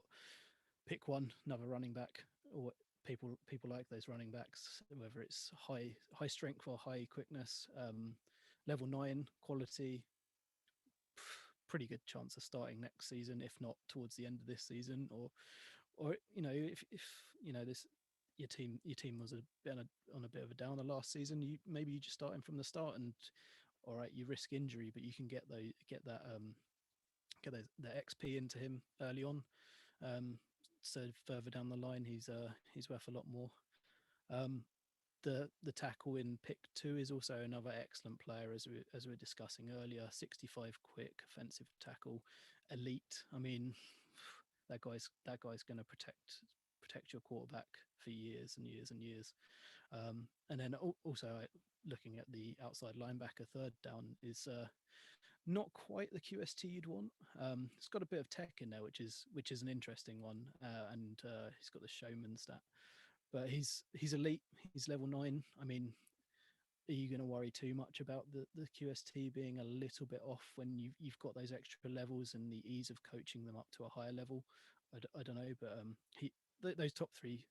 Speaker 2: pick one, another running back, or people like those running backs, whether it's high strength or high quickness. Level 9 quality, pretty good chance of starting next season, if not towards the end of this season, or you know, if you know this your team was on a bit of a downer last season, maybe you just start him from the start, and all right, you risk injury, but you can get that XP into him early on. So further down the line, he's worth a lot more. The tackle in pick 2 is also another excellent player, as we were discussing earlier. 65 quick, offensive tackle, elite. I mean, that guy's going to protect your quarterback for years and years and years. And then also looking at the outside linebacker, third down is not quite the QST you'd want. It's got a bit of tech in there, which is an interesting one, and he's got the showman stat. But he's elite. He's level 9. I mean, are you going to worry too much about the QST being a little bit off when you've got those extra levels and the ease of coaching them up to a higher level? I don't know, but those top 3,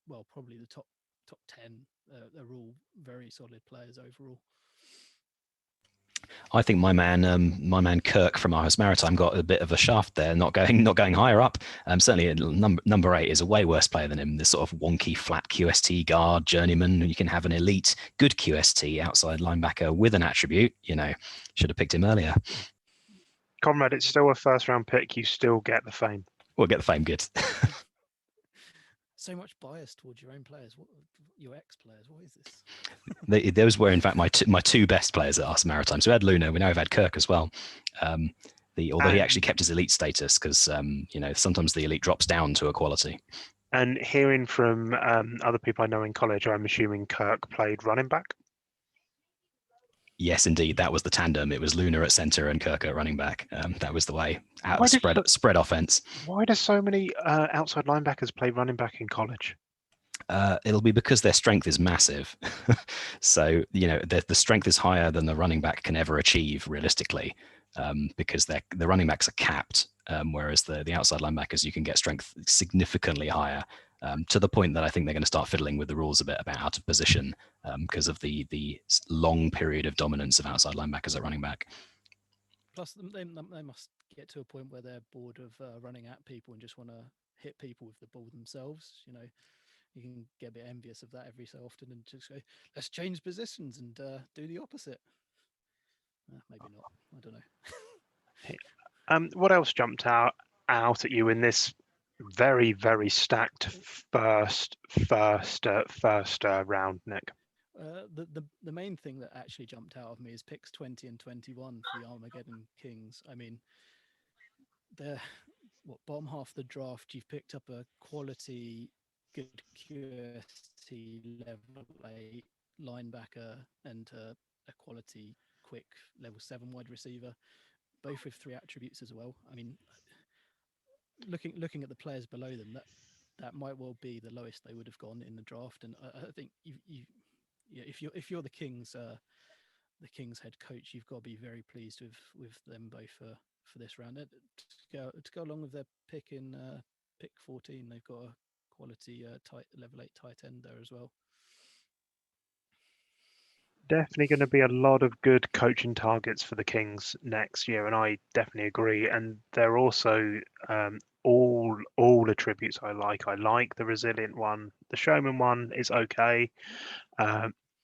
Speaker 2: well, probably the top 10, they're all very solid players overall.
Speaker 3: I think my man Kirk from Aarhus Maritime got a bit of a shaft there, not going higher up. Certainly, number 8 is a way worse player than him. This sort of wonky flat QST guard journeyman. You can have an elite, good QST outside linebacker with an attribute. You know, should have picked him earlier.
Speaker 1: Conrad, it's still a first-round pick. You still get the fame.
Speaker 3: We'll get the fame. Good.
Speaker 2: So much bias towards your own players. Your ex-players? What is this?
Speaker 3: Those were in fact my two best players at Aarhus Maritime. So we had Luna. We now have had Kirk as well. Although he actually kept his elite status, because you know, sometimes the elite drops down to equality.
Speaker 1: And hearing from other people I know in college, I'm assuming Kirk played running back.
Speaker 3: Yes, indeed, that was the tandem. It was Luna at center and Kirk at running back. That was the way out of spread offense.
Speaker 1: Why do so many outside linebackers play running back in college?
Speaker 3: It'll be because their strength is massive. So, you know, the strength is higher than the running back can ever achieve realistically, because the running backs are capped, whereas the outside linebackers, you can get strength significantly higher, to the point that I think they're going to start fiddling with the rules a bit about out of position, because of the long period of dominance of outside linebackers at running back.
Speaker 2: Plus, they must get to a point where they're bored of running at people and just want to hit people with the ball themselves. You know, you can get a bit envious of that every so often and just go, let's change positions and do the opposite. Maybe not. I don't know.
Speaker 1: What else jumped out at you in this very, very stacked first round, Nick?
Speaker 2: The main thing that actually jumped out of me is picks 20 and 21 for the Armageddon Kings. I mean, they're bottom half of the draft. You've picked up a quality, good QST level 8 linebacker and a quality quick level 7 wide receiver, both with 3 attributes as well. I mean, looking at the players below them, that might well be the lowest they would have gone in the draft. And I think if you're the Kings head coach, you've got to be very pleased with them both for this round. To go along with their pick in pick 14, they've got a quality level 8 tight end there as well.
Speaker 1: Definitely going to be a lot of good coaching targets for the Kings next year, and I definitely agree. And they're also all attributes I like. I like the resilient one. The showman one is okay.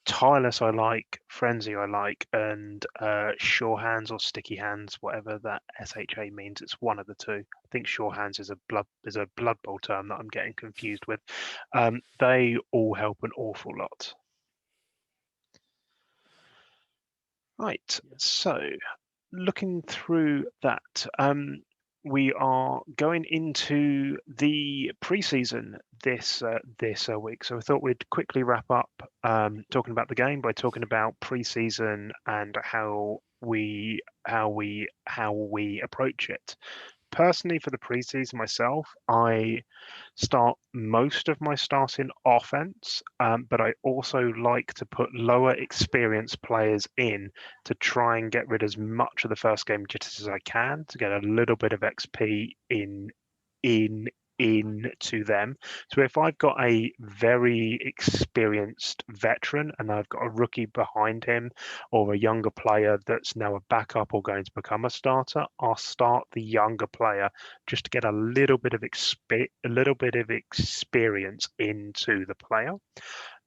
Speaker 1: Tireless I like. Frenzy I like, and sure hands or sticky hands, whatever that SHA means. It's one of the two. I think sure hands is a Blood Bowl term that I'm getting confused with. They all help an awful lot. Right, so looking through that, we are going into the preseason this week. So I thought we'd quickly wrap up talking about the game by talking about preseason and how we approach it. personally for the preseason myself, I start most of my starting offense, but I also like to put lower experienced players in to try and get rid as much of the first game jitters as I can to get a little bit of XP in into them. So if I've got a very experienced veteran and I've got a rookie behind him or a younger player that's now a backup or going to become a starter, I'll start the younger player just to get a little bit of experience into the player.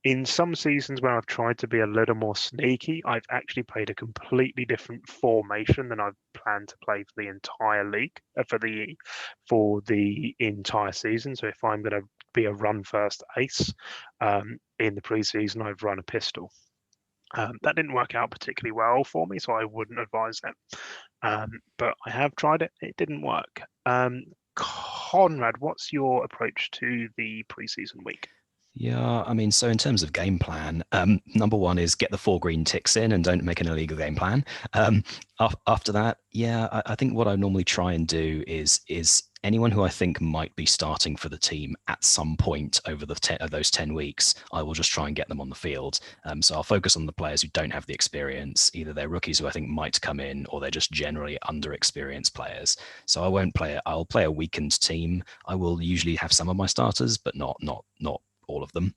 Speaker 1: In some seasons where I've tried to be a little more sneaky, I've actually played a completely different formation than I've planned to play for the entire league, for the entire season. So if I'm going to be a run first ace in the preseason, I've run a pistol. That didn't work out particularly well for me, so I wouldn't advise that. But I have tried it; it didn't work. Conrad, what's your approach to the preseason week?
Speaker 3: Yeah, I mean, so in terms of game plan, number one is get the 4 green ticks in and don't make an illegal game plan. After that, yeah, I think what I normally try and do is anyone who I think might be starting for the team at some point over those 10 weeks, I will just try and get them on the field. So I'll focus on the players who don't have the experience. Either they're rookies who I think might come in, or they're just generally under-experienced players. So I won't play it. I'll play a weakened team. I will usually have some of my starters, but not all of them.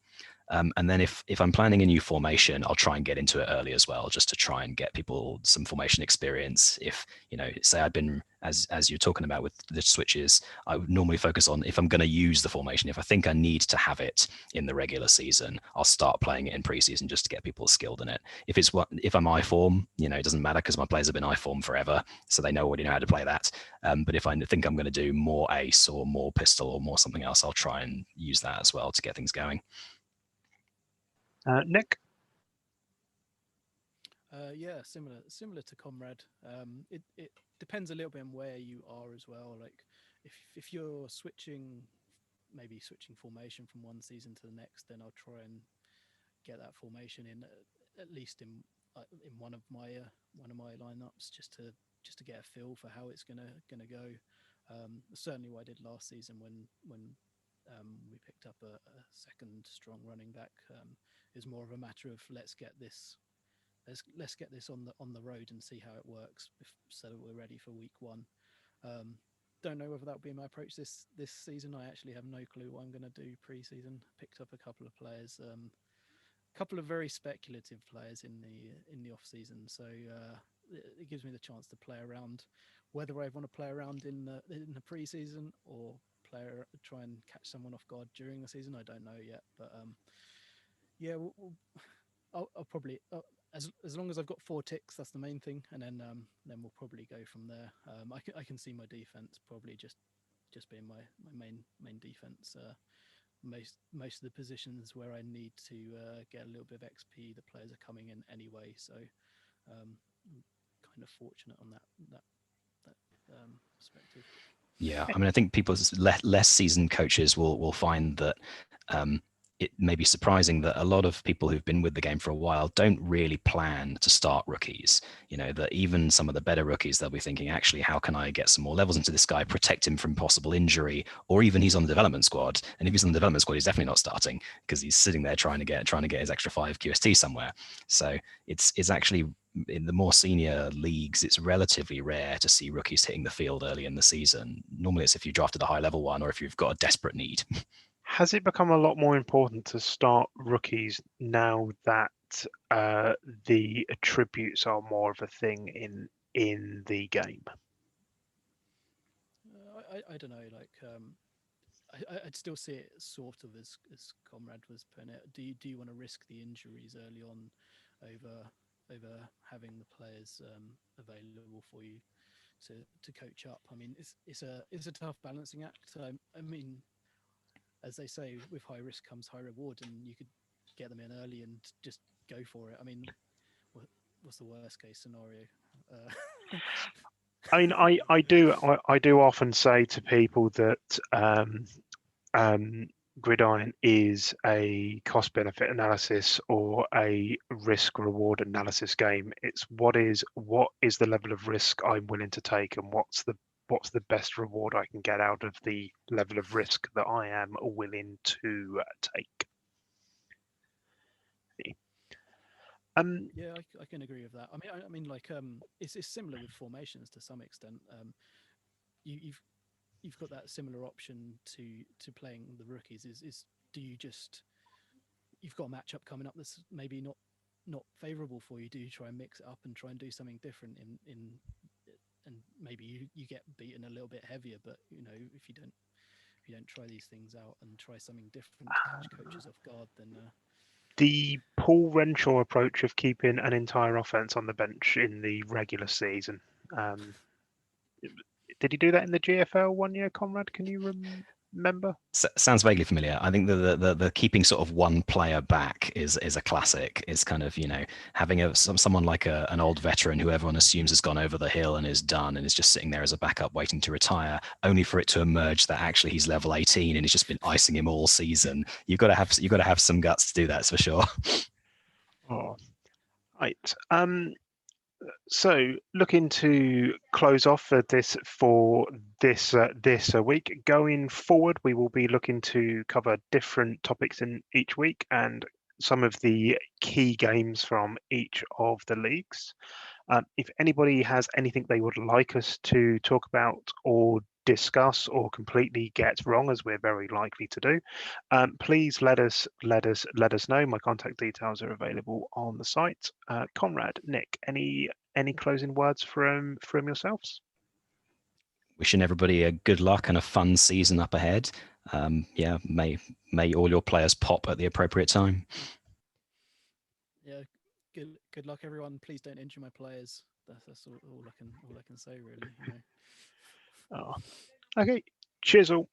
Speaker 3: And then if I'm planning a new formation, I'll try and get into it early as well, just to try and get people some formation experience. If, say I've been, as you're talking about with the switches, I would normally focus on if I'm going to use the formation. If I think I need to have it in the regular season, I'll start playing it in preseason just to get people skilled in it. If I'm I form, it doesn't matter because my players have been I form forever, so they already know how to play that. But if I think I'm going to do more ace or more pistol or more something else, I'll try and use that as well to get things going.
Speaker 1: Nick?
Speaker 2: Yeah, similar to Conrad. It depends a little bit on where you are as well. Like if you're maybe switching formation from one season to the next, then I'll try and get that formation in at least in one of my lineups just to get a feel for how it's gonna go. Certainly what I did last season when we picked up a second strong running back is more of a matter of let's get this on the road and see how it works so that we're ready for week 1. Don't know whether that'll be my approach this season. I actually have no clue what I'm going to do pre-season. Picked up a couple of players, a couple of very speculative players in the off season, so it gives me the chance to play around. Whether I want to play around in the pre-season or try and catch someone off guard during the season, I don't know yet. But yeah, I'll probably as long as I've got 4 ticks, that's the main thing, and then we'll probably go from there. I can see my defense probably just being my main defense. Most of the positions where I need to get a little bit of XP, the players are coming in anyway, so kind of fortunate on that perspective.
Speaker 3: Yeah, I mean, I think people less seasoned coaches will find that it may be surprising that a lot of people who've been with the game for a while don't really plan to start rookies. That even some of the better rookies, they'll be thinking, actually, how can I get some more levels into this guy, protect him from possible injury, or even he's on the development squad. And if he's on the development squad, he's definitely not starting because he's sitting there trying to get his extra 5 QST somewhere. So it's actually, in the more senior leagues, it's relatively rare to see rookies hitting the field early in the season. Normally it's if you drafted a high level one or if you've got a desperate need.
Speaker 1: Has it become a lot more important to start rookies now that the attributes are more of a thing in the game?
Speaker 2: I don't know. Like I'd still see it sort of as Conrad was putting it. Do you want to risk the injuries early on over having the players available for you to coach up? I mean, it's a tough balancing act. I mean, as they say, with high risk comes high reward, and you could get them in early and just go for it. I mean, what's the worst case scenario?
Speaker 1: I mean, I do often say to people that Gridiron is a cost benefit analysis or a risk reward analysis game. It's what is the level of risk I'm willing to take, and what's the what's the best reward I can get out of the level of risk that I am willing to take.
Speaker 2: Yeah, I can agree with that. I mean, like, it's similar with formations to some extent. You've got that similar option to playing the rookies. Is do you just you've got a matchup coming up that's maybe not favourable for you? Do you try and mix it up and try and do something different in and maybe you get beaten a little bit heavier, but if you don't try these things out and try something different to catch coaches off guard, then
Speaker 1: the Paul Renshaw approach of keeping an entire offense on the bench in the regular season. Did he do that in the GFL one year, Conrad? Can you remember?
Speaker 3: Sounds vaguely familiar. I think the keeping sort of one player back is a classic. It's kind of having someone like an old veteran who everyone assumes has gone over the hill and is done and is just sitting there as a backup waiting to retire, only for it to emerge that actually he's level 18 and he's just been icing him all season. You've got to have some guts to do that, for sure.
Speaker 1: Oh, right. So looking to close off this week. Going forward, we will be looking to cover different topics in each week and some of the key games from each of the leagues. If anybody has anything they would like us to talk about or discuss or completely get wrong, as we're very likely to do, please let us know. My contact details are available on the site. Conrad, Nick, any closing words from yourselves?
Speaker 3: Wishing everybody a good luck and a fun season up ahead. Yeah, may all your players pop at the appropriate time.
Speaker 2: Yeah, good luck, everyone. Please don't injure my players. That's all I can say, really.
Speaker 1: Oh, okay. Cheers all.